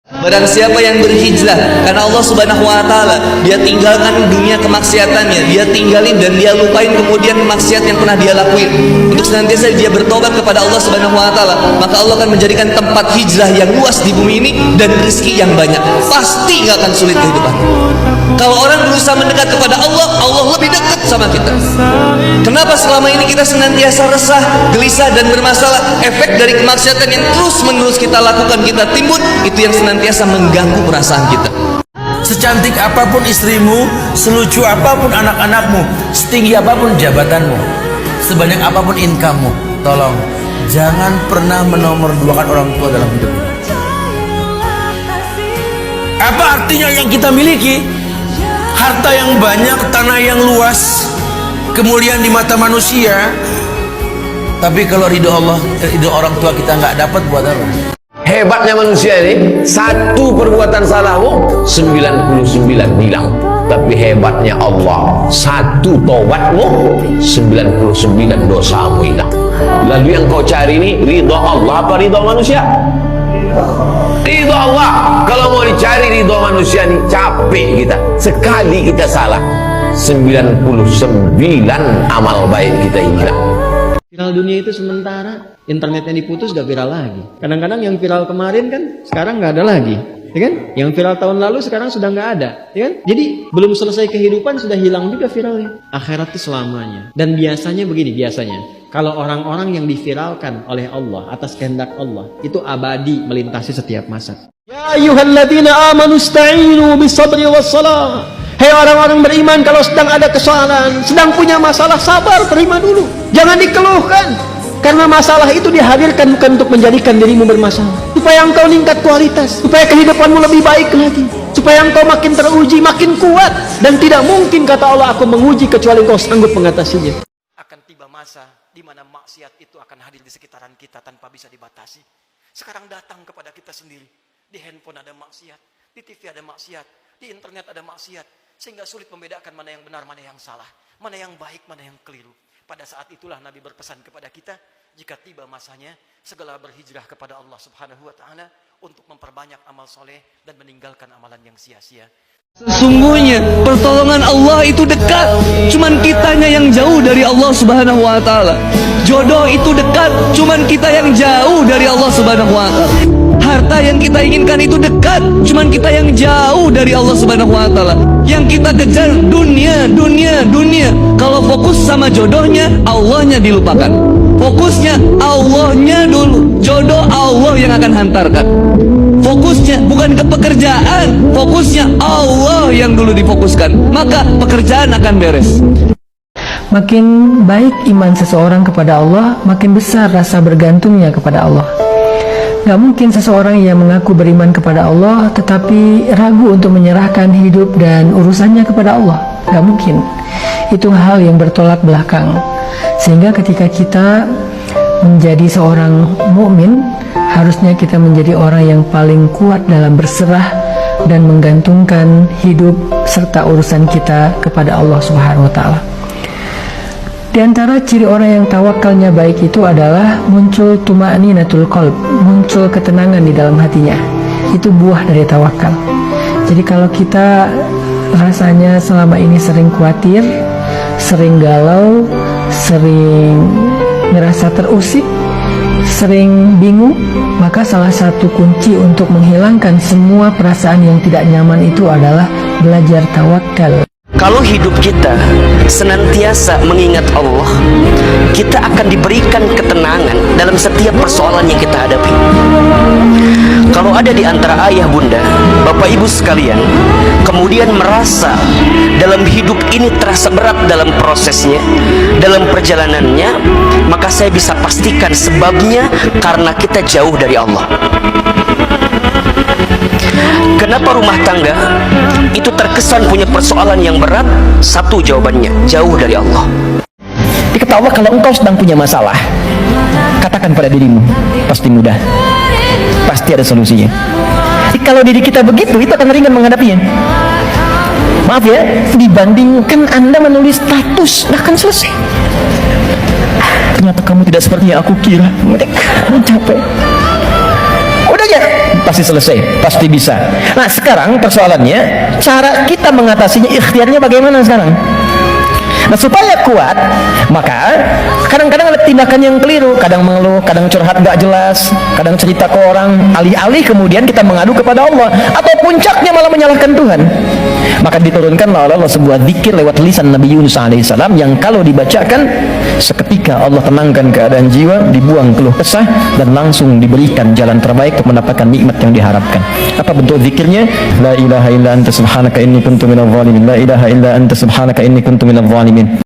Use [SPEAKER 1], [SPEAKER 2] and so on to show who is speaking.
[SPEAKER 1] Barang siapa yang berhijrah karena Allah Subhanahu wa taala, dia tinggalkan dunia kemaksiatannya, dia tinggalin dan dia lupain kemudian maksiat yang pernah dia lakuin, untuk senantiasa dia bertobat kepada Allah Subhanahu wa taala, maka Allah akan menjadikan tempat hijrah yang luas di bumi ini dan rezeki yang banyak. Pasti nggak akan sulit kehidupan. Kalau orang berusaha mendekat kepada Allah, Allah lebih dekat sama kita. Kenapa selama ini kita senantiasa resah, gelisah dan bermasalah? Efek dari kemaksiatan yang terus-menerus kita lakukan, kita timbun, itu yang senantiasa mengganggu perasaan kita.
[SPEAKER 2] Secantik apapun istrimu, selucu apapun anak-anakmu, setinggi apapun jabatanmu, sebanyak apapun income-mu, tolong jangan pernah menomorduakan orang tua dalam hidupmu. Apa artinya yang kita miliki? Harta yang banyak, tanah yang luas, kemuliaan di mata manusia, tapi kalau ridho Allah, ridho orang tua kita nggak dapat, buat apa?
[SPEAKER 3] Hebatnya manusia ini, satu perbuatan salahmu 99 hilang. Tapi hebatnya Allah, satu tobatmu 99 dosamu hilang. Lalu yang kau cari ini ridho Allah apa ridho manusia? Ridho Allah. Kalau mau dicari ridho manusia ini capek kita. Sekali kita salah, 99 amal baik kita hilang.
[SPEAKER 4] Viral dunia itu sementara, internetnya diputus gak viral lagi. Kadang-kadang yang viral kemarin kan sekarang gak ada lagi, ya kan? Yang viral tahun lalu sekarang sudah gak ada, ya kan? Jadi belum selesai kehidupan sudah hilang juga viralnya. Akhirat itu selamanya. Dan biasanya begini, kalau orang-orang yang diviralkan oleh Allah atas kehendak Allah, itu abadi melintasi setiap masa. Ya ayyuhalladzina amanu ista'inu bisabri wassalah. Hei orang-orang beriman, kalau sedang ada kesalahan, sedang punya masalah, sabar, terima dulu. Jangan dikeluhkan. Karena masalah itu dihadirkan bukan untuk menjadikan dirimu bermasalah, supaya engkau meningkat kualitas, supaya kehidupanmu lebih baik lagi, supaya engkau makin teruji, makin kuat. Dan tidak mungkin, kata Allah, aku menguji kecuali engkau sanggup mengatasinya.
[SPEAKER 5] Akan tiba masa di mana maksiat itu akan hadir di sekitaran kita tanpa bisa dibatasi. Sekarang datang kepada kita sendiri. Di handphone ada maksiat, di TV ada maksiat, di internet ada maksiat, sehingga sulit membedakan mana yang benar, mana yang salah, mana yang baik, mana yang keliru. Pada saat itulah Nabi berpesan kepada kita, jika tiba masanya, segala berhijrah kepada Allah Subhanahu wa taala untuk memperbanyak amal soleh dan meninggalkan amalan yang sia-sia.
[SPEAKER 1] Sesungguhnya pertolongan Allah itu dekat, cuman kitanya yang jauh dari Allah Subhanahu wa taala. Jodoh itu dekat, cuman kita yang jauh dari Allah Subhanahu wa taala. Harta yang kita inginkan itu dekat, cuman kita yang jauh dari Allah Subhanahu wa taala. Yang kita kejar dunia. Kalau fokus sama jodohnya, Allahnya dilupakan. Fokusnya Allahnya dulu, jodoh Allah yang akan hantarkan. Fokusnya bukan ke pekerjaan, fokusnya Allah yang dulu difokuskan, maka pekerjaan akan beres.
[SPEAKER 6] Makin baik iman seseorang kepada Allah, makin besar rasa bergantungnya kepada Allah. Gak mungkin seseorang yang mengaku beriman kepada Allah tetapi ragu untuk menyerahkan hidup dan urusannya kepada Allah. Gak mungkin. Itu hal yang bertolak belakang. Sehingga ketika kita menjadi seorang mukmin, harusnya kita menjadi orang yang paling kuat dalam berserah dan menggantungkan hidup serta urusan kita kepada Allah Subhanahu wa taala. Di antara ciri orang yang tawakalnya baik itu adalah muncul tuma'ninatul qalb, muncul ketenangan di dalam hatinya. Itu buah dari tawakal. Jadi kalau kita rasanya selama ini sering khawatir, sering galau, sering ngerasa terusik, sering bingung, maka salah satu kunci untuk menghilangkan semua perasaan yang tidak nyaman itu adalah belajar tawakal.
[SPEAKER 5] Kalau hidup kita senantiasa mengingat Allah, kita akan diberikan ketenangan dalam setiap persoalan yang kita hadapi. Kalau ada di antara ayah bunda, bapak ibu sekalian, kemudian merasa dalam hidup ini terasa berat dalam prosesnya, dalam perjalanannya, maka saya bisa pastikan sebabnya karena kita jauh dari Allah. Kenapa rumah tangga itu terkesan punya persoalan yang berat? Satu jawabannya, jauh dari Allah.
[SPEAKER 7] Diketahui kalau engkau sedang punya masalah, katakan pada dirimu, pasti mudah, pasti ada solusinya. Jadi kalau diri kita begitu, itu akan ringan menghadapinya. Maaf ya, dibandingkan Anda menulis status, akan selesai. Ternyata kamu tidak seperti yang aku kira. Kamu capek. Udah ya, pasti selesai, pasti bisa. Nah sekarang persoalannya, cara kita mengatasinya, ikhtiarnya bagaimana sekarang? Nah supaya kuat, maka kadang-kadang ada tindakan yang keliru, kadang mengeluh, kadang curhat gak jelas, kadang cerita ke orang, alih-alih kemudian kita mengadu kepada Allah, atau puncaknya malah menyalahkan Tuhan. Maka diturunkanlah oleh Allah sebuah zikir lewat lisan Nabi Yunus alaihissalam yang kalau dibacakan seketika Allah tenangkan keadaan jiwa, dibuang keluh kesah, dan langsung diberikan jalan terbaik untuk mendapatkan nikmat yang diharapkan. Apa bentuk zikirnya? La ilaha illa anta subhanaka inni kuntu minadh dhalimin. La ilaha illa anta subhanaka inni kuntu minadh dhalimin.